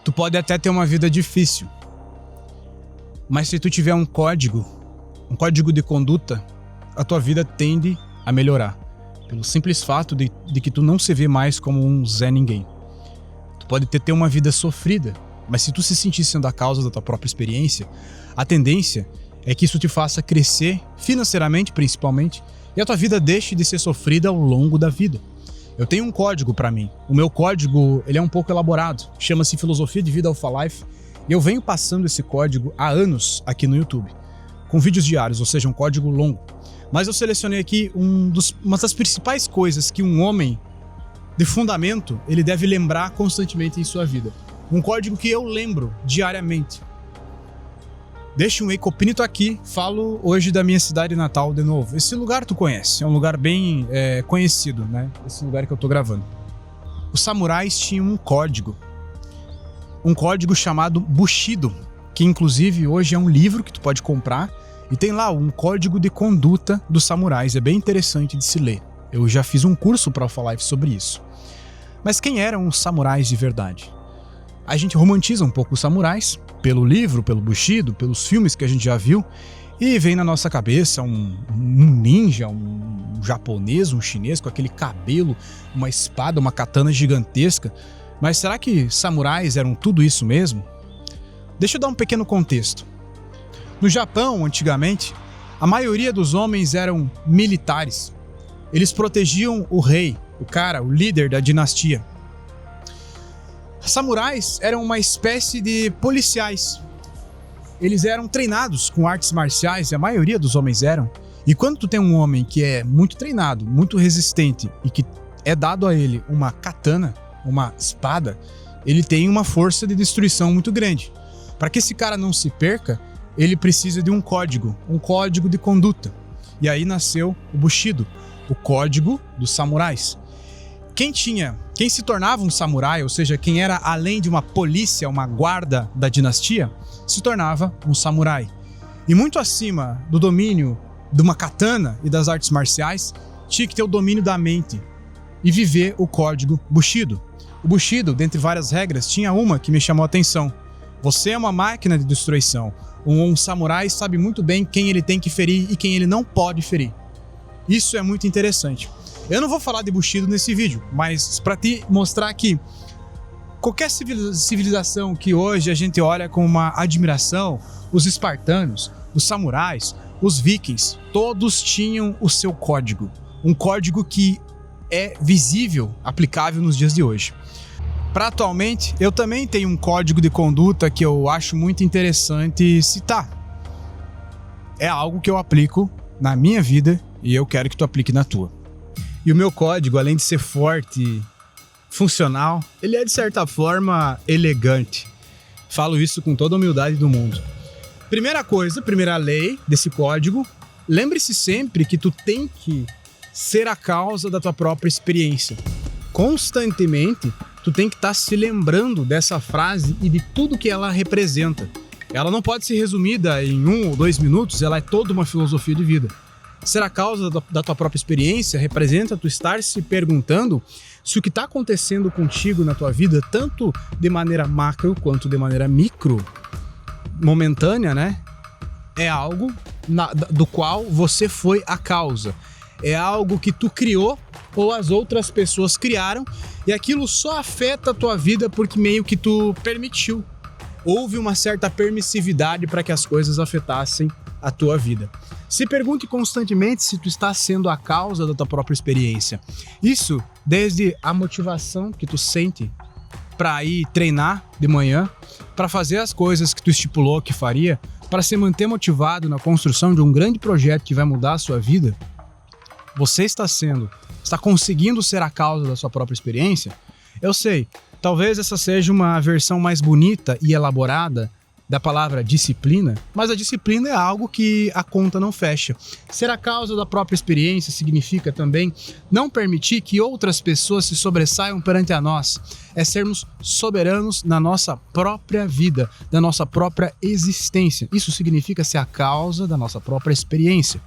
Tu pode até ter uma vida difícil, mas se tu tiver um código de conduta, a tua vida tende a melhorar. Pelo simples fato de que tu não se vê mais como um Zé Ninguém. Tu pode ter uma vida sofrida, mas se tu se sentir sendo a causa da tua própria experiência, a tendência é que isso te faça crescer financeiramente, principalmente, e a tua vida deixe de ser sofrida ao longo da vida. Eu tenho um código para mim. O meu código, ele é um pouco elaborado. Chama-se Filosofia de Vida Alpha Life. E eu venho passando esse código há anos aqui no YouTube, com vídeos diários, ou seja, um código longo. Mas eu selecionei aqui uma das principais coisas que um homem de fundamento, ele deve lembrar constantemente em sua vida. Um código que eu lembro diariamente. Deixa um ecopinito aqui, falo hoje da minha cidade natal de novo. Esse lugar tu conhece, é um lugar bem conhecido, né? Esse lugar que eu tô gravando. Os samurais tinham um código chamado Bushido, que inclusive hoje é um livro que tu pode comprar e tem lá um código de conduta dos samurais, é bem interessante de se ler. Eu já fiz um curso para Alpha Life sobre isso. Mas quem eram os samurais de verdade? A gente romantiza um pouco os samurais, pelo livro, pelo Bushido, pelos filmes que a gente já viu, e vem na nossa cabeça um ninja, um japonês, um chinês com aquele cabelo, uma espada, uma katana gigantesca. Mas será que samurais eram tudo isso mesmo? Deixa eu dar um pequeno contexto. No Japão, antigamente, a maioria dos homens eram militares. Eles protegiam o rei, o líder da dinastia. Samurais eram uma espécie de policiais. Eles eram treinados com artes marciais, e a maioria dos homens eram. E quando tu tem um homem que é muito treinado, muito resistente e que é dado a ele uma katana, uma espada, ele tem uma força de destruição muito grande. Para que esse cara não se perca, ele precisa de um código de conduta. E aí nasceu o Bushido, o código dos samurais. Quem se tornava um samurai, ou seja, quem era além de uma polícia, uma guarda da dinastia, se tornava um samurai. E muito acima do domínio de uma katana e das artes marciais, tinha que ter o domínio da mente e viver o código Bushido. O Bushido, dentre várias regras, tinha uma que me chamou a atenção. Você é uma máquina de destruição. Um samurai sabe muito bem quem ele tem que ferir e quem ele não pode ferir. Isso é muito interessante. Eu não vou falar de Bushido nesse vídeo, mas para te mostrar que qualquer civilização que hoje a gente olha com uma admiração, os espartanos, os samurais, os vikings, todos tinham o seu código. Um código que é visível, aplicável nos dias de hoje. Para atualmente, eu também tenho um código de conduta que eu acho muito interessante citar. É algo que eu aplico na minha vida e eu quero que tu aplique na tua. E o meu código, além de ser forte, funcional, ele é de certa forma elegante. Falo isso com toda a humildade do mundo. Primeira lei desse código, lembre-se sempre que tu tem que ser a causa da tua própria experiência. Constantemente, tu tem que estar se lembrando dessa frase e de tudo que ela representa. Ela não pode ser resumida em 1 ou 2 minutos, ela é toda uma filosofia de vida. Ser a causa da tua própria experiência representa tu estar se perguntando se o que está acontecendo contigo na tua vida, tanto de maneira macro quanto de maneira micro, momentânea, né? É algo do qual você foi a causa. É algo que tu criou ou as outras pessoas criaram e aquilo só afeta a tua vida porque meio que tu permitiu. Houve uma certa permissividade para que as coisas afetassem a tua vida. Se pergunte constantemente se tu está sendo a causa da tua própria experiência. Isso desde a motivação que tu sente para ir treinar de manhã, para fazer as coisas que tu estipulou que faria, para se manter motivado na construção de um grande projeto que vai mudar a sua vida. Você está conseguindo ser a causa da sua própria experiência? Eu sei, talvez essa seja uma versão mais bonita e elaborada da palavra disciplina, mas a disciplina é algo que a conta não fecha. Ser a causa da própria experiência significa também não permitir que outras pessoas se sobressaiam perante a nós. É sermos soberanos na nossa própria vida, da nossa própria existência. Isso significa ser a causa da nossa própria experiência.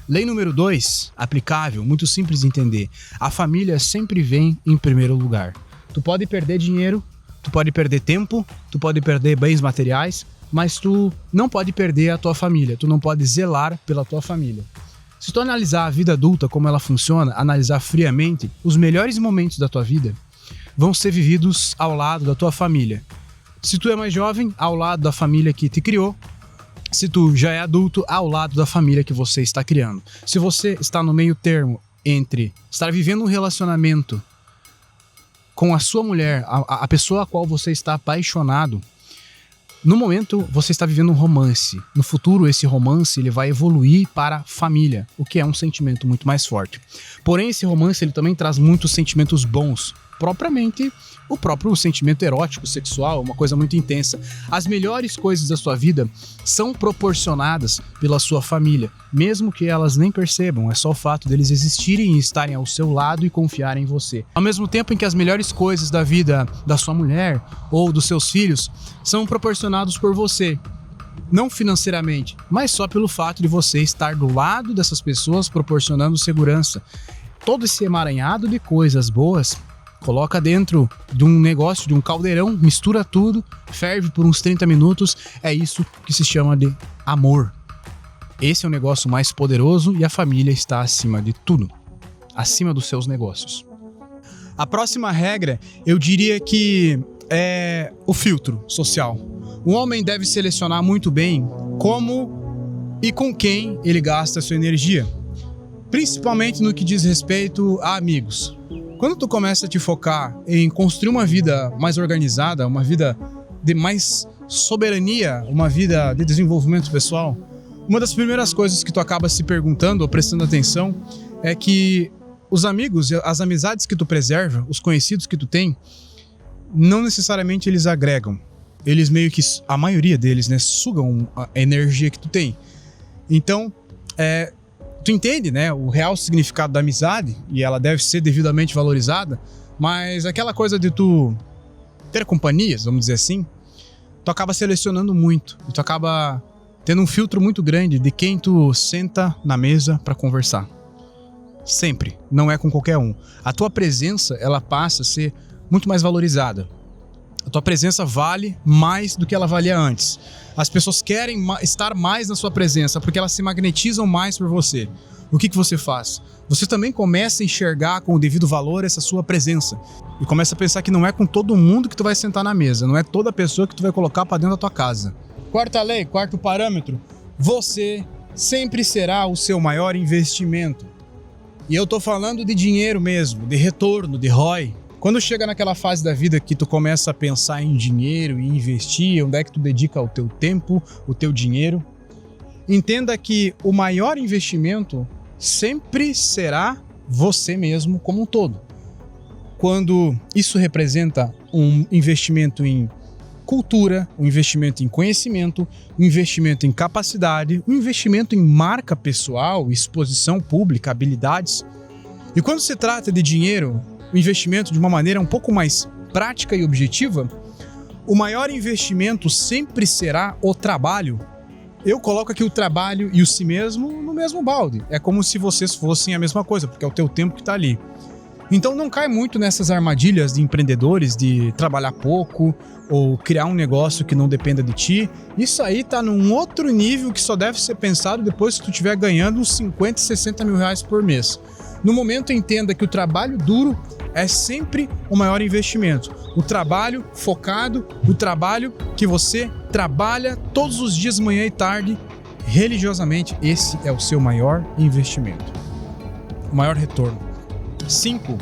Lei número 2, aplicável, muito simples de entender. A família sempre vem em primeiro lugar. Tu pode perder dinheiro, Tu pode perder tempo, tu pode perder bens materiais, mas tu não pode perder a tua família, tu não pode zelar pela tua família. Se tu analisar a vida adulta, como ela funciona, analisar friamente, os melhores momentos da tua vida vão ser vividos ao lado da tua família. Se tu é mais jovem, ao lado da família que te criou. Se tu já é adulto, ao lado da família que você está criando. Se você está no meio termo entre estar vivendo um relacionamento com a sua mulher, a pessoa a qual você está apaixonado, no momento você está vivendo um romance. No futuro, esse romance ele vai evoluir para família, o que é um sentimento muito mais forte. Porém, esse romance ele também traz muitos sentimentos bons, propriamente o próprio sentimento erótico, sexual, uma coisa muito intensa. As melhores coisas da sua vida são proporcionadas pela sua família, mesmo que elas nem percebam, é só o fato deles existirem e estarem ao seu lado e confiarem em você. Ao mesmo tempo em que as melhores coisas da vida da sua mulher ou dos seus filhos são proporcionados por você, não financeiramente, mas só pelo fato de você estar do lado dessas pessoas proporcionando segurança. Todo esse emaranhado de coisas boas coloca dentro de um negócio, de um caldeirão, mistura tudo, ferve por uns 30 minutos, é isso que se chama de amor. Esse é o negócio mais poderoso e a família está acima de tudo, acima dos seus negócios. A próxima regra, eu diria que é o filtro social. O homem deve selecionar muito bem como e com quem ele gasta a sua energia, principalmente no que diz respeito a amigos. Quando tu começa a te focar em construir uma vida mais organizada, uma vida de mais soberania, uma vida de desenvolvimento pessoal, uma das primeiras coisas que tu acaba se perguntando ou prestando atenção é que os amigos, as amizades que tu preserva, os conhecidos que tu tem, não necessariamente eles agregam. Eles meio que, a maioria deles, né, sugam a energia que tu tem. Então, tu entende, né, o real significado da amizade e ela deve ser devidamente valorizada, mas aquela coisa de tu ter companhias, vamos dizer assim, tu acaba selecionando muito e tu acaba tendo um filtro muito grande de quem tu senta na mesa para conversar. Sempre, não é com qualquer um. A tua presença, ela passa a ser muito mais valorizada. A tua presença vale mais do que ela valia antes. As pessoas querem estar mais na sua presença porque elas se magnetizam mais por você. O que você faz? Você também começa a enxergar com o devido valor essa sua presença. E começa a pensar que não é com todo mundo que tu vai sentar na mesa. Não é toda pessoa que tu vai colocar para dentro da tua casa. Quarta lei, quarto parâmetro. Você sempre será o seu maior investimento. E eu tô falando de dinheiro mesmo, de retorno, de ROI. Quando chega naquela fase da vida que tu começa a pensar em dinheiro e investir, onde é que tu dedica o teu tempo, o teu dinheiro, entenda que o maior investimento sempre será você mesmo como um todo. Quando isso representa um investimento em cultura, um investimento em conhecimento, um investimento em capacidade, um investimento em marca pessoal, exposição pública, habilidades. E quando se trata de dinheiro, o investimento de uma maneira um pouco mais prática e objetiva, o maior investimento sempre será o trabalho. Eu coloco aqui o trabalho e o si mesmo no mesmo balde. É como se vocês fossem a mesma coisa, porque é o teu tempo que está ali. Então não cai muito nessas armadilhas de empreendedores, de trabalhar pouco ou criar um negócio que não dependa de ti. Isso aí tá num outro nível que só deve ser pensado depois que tu estiver ganhando uns 50, 60 mil reais por mês. No momento, entenda que o trabalho duro é sempre o maior investimento. O trabalho focado, o trabalho que você trabalha todos os dias, manhã e tarde, religiosamente, esse é o seu maior investimento. O maior retorno. 5.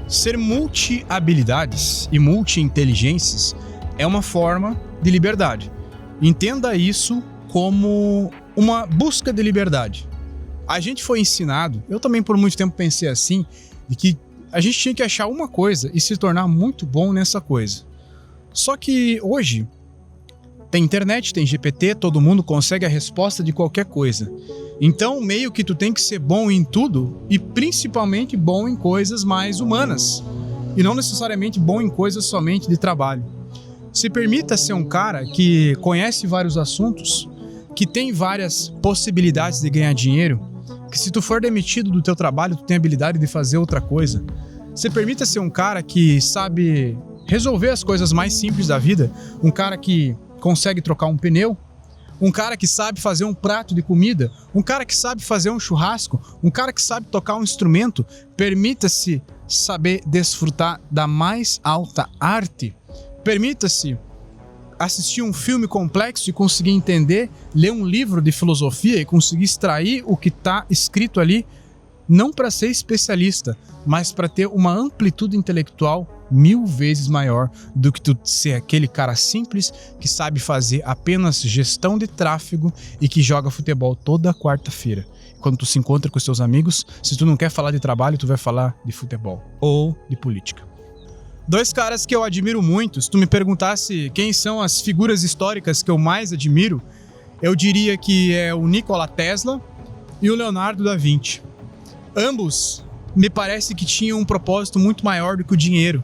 Ser multi-habilidades e multi-inteligências é uma forma de liberdade. Entenda isso como uma busca de liberdade. A gente foi ensinado, eu também por muito tempo pensei assim, de que a gente tinha que achar uma coisa e se tornar muito bom nessa coisa. Só que hoje tem internet, tem GPT, todo mundo consegue a resposta de qualquer coisa. Então meio que tu tem que ser bom em tudo e principalmente bom em coisas mais humanas. E não necessariamente bom em coisas somente de trabalho. Se permita ser um cara que conhece vários assuntos, que tem várias possibilidades de ganhar dinheiro, que se tu for demitido do teu trabalho, tu tem a habilidade de fazer outra coisa. Se permita ser um cara que sabe resolver as coisas mais simples da vida, um cara que consegue trocar um pneu, um cara que sabe fazer um prato de comida, um cara que sabe fazer um churrasco, um cara que sabe tocar um instrumento. Permita-se saber desfrutar da mais alta arte. Permita-se assistir um filme complexo e conseguir entender, ler um livro de filosofia e conseguir extrair o que está escrito ali, não para ser especialista, mas para ter uma amplitude intelectual 1000 vezes maior do que tu ser aquele cara simples que sabe fazer apenas gestão de tráfego e que joga futebol toda quarta-feira. Quando tu se encontra com os teus amigos, se tu não quer falar de trabalho, tu vai falar de futebol ou de política. 2 caras que eu admiro muito, se tu me perguntasse quem são as figuras históricas que eu mais admiro, eu diria que é o Nikola Tesla e o Leonardo da Vinci. Ambos me parece que tinham um propósito muito maior do que o dinheiro.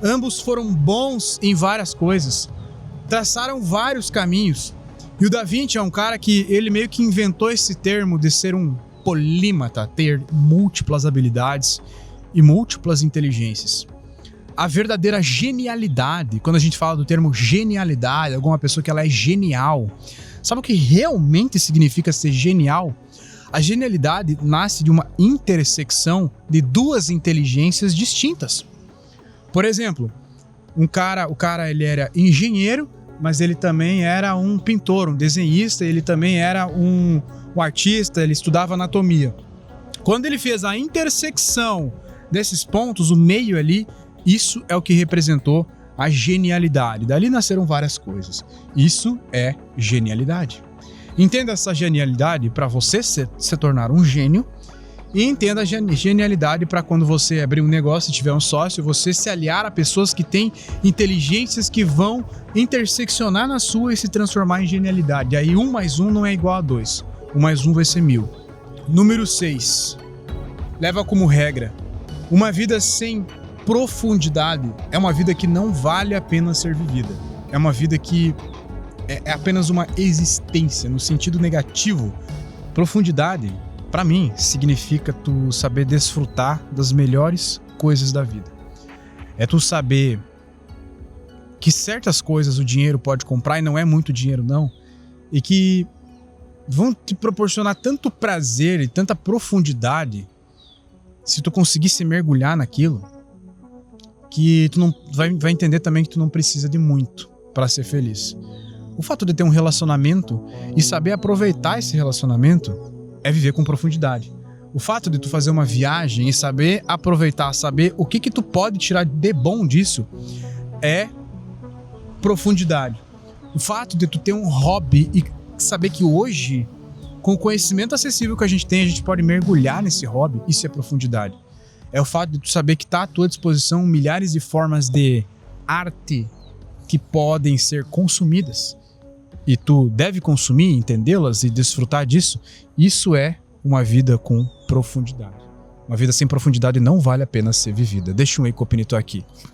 Ambos foram bons em várias coisas, traçaram vários caminhos. E o Da Vinci é um cara que ele meio que inventou esse termo de ser um polímata, ter múltiplas habilidades e múltiplas inteligências. A verdadeira genialidade, quando a gente fala do termo genialidade, alguma pessoa que ela é genial, sabe o que realmente significa ser genial? A genialidade nasce de uma intersecção de 2 inteligências distintas. Por exemplo, o cara ele era engenheiro, mas ele também era um pintor, um desenhista, ele também era um artista, ele estudava anatomia. Quando ele fez a intersecção desses pontos, o meio ali, isso é o que representou a genialidade. Dali nasceram várias coisas. Isso é genialidade. Entenda essa genialidade para você se tornar um gênio e entenda a genialidade para quando você abrir um negócio e tiver um sócio, você se aliar a pessoas que têm inteligências que vão interseccionar na sua e se transformar em genialidade. Aí 1 mais 1 não é igual a 2. 1 mais 1 vai ser 1000. Número 6. Leva como regra: uma vida sem profundidade é uma vida que não vale a pena ser vivida. É uma vida que é apenas uma existência, no sentido negativo. Profundidade, para mim, significa tu saber desfrutar das melhores coisas da vida. É tu saber que certas coisas o dinheiro pode comprar, e não é muito dinheiro não, e que vão te proporcionar tanto prazer e tanta profundidade, se tu conseguir se mergulhar naquilo, que tu não vai entender também que tu não precisa de muito para ser feliz. O fato de ter um relacionamento e saber aproveitar esse relacionamento é viver com profundidade. O fato de tu fazer uma viagem e saber aproveitar, saber o que tu pode tirar de bom disso é profundidade. O fato de tu ter um hobby e saber que hoje, com o conhecimento acessível que a gente tem, a gente pode mergulhar nesse hobby, isso é profundidade. É o fato de tu saber que está à tua disposição milhares de formas de arte que podem ser consumidas. E tu deve consumir, entendê-las e desfrutar disso. Isso é uma vida com profundidade. Uma vida sem profundidade não vale a pena ser vivida. Deixa um Eicopinito aqui.